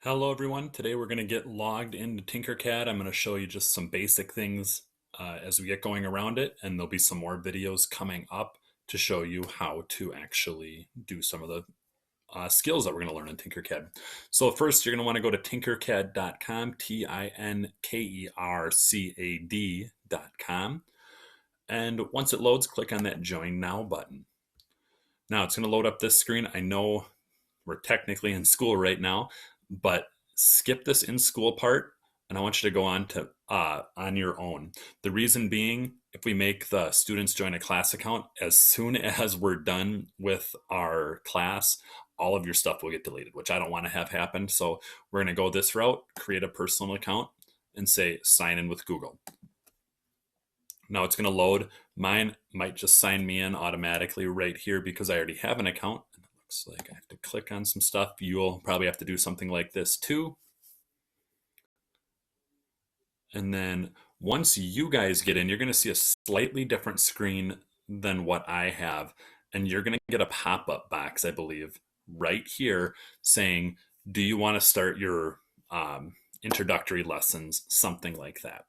Hello everyone, today we're going to get logged into TinkerCAD. I'm going to show you just some basic things as we get going around it, and there'll be some more videos coming up to show you how to actually do some of the skills that we're going to learn in TinkerCAD. So first you're going to want to go to tinkercad.com, tinkercad.com, and once it loads, click on that Join Now button. Now it's going to load up this screen. I know we're technically in school right now, but skip this in school part and I want you to go on your own. The reason being, if we make the students join a class account, as soon as we're done with our class, all of your stuff will get deleted, which I don't want to have happen. So we're going to go this route, create a personal account and say sign in with Google. Now it's going to load. Mine might just sign me in automatically right here because I already have an account. And it looks like I have to click on some stuff. You'll probably have to do something like this too. And then once you guys get in, you're going to see a slightly different screen than what I have. And you're going to get a pop-up box, I believe, right here saying, do you want to start your introductory lessons, something like that.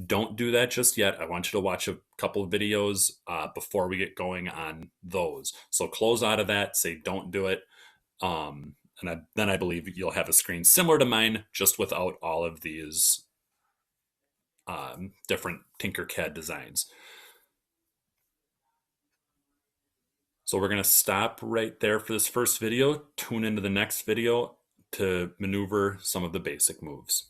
Don't do that just yet. I want you to watch a couple of videos before we get going on those. So close out of that, say don't do it. Then I believe you'll have a screen similar to mine, just without all of these different TinkerCAD designs. So we're going to stop right there for this first video, tune into the next video to maneuver some of the basic moves.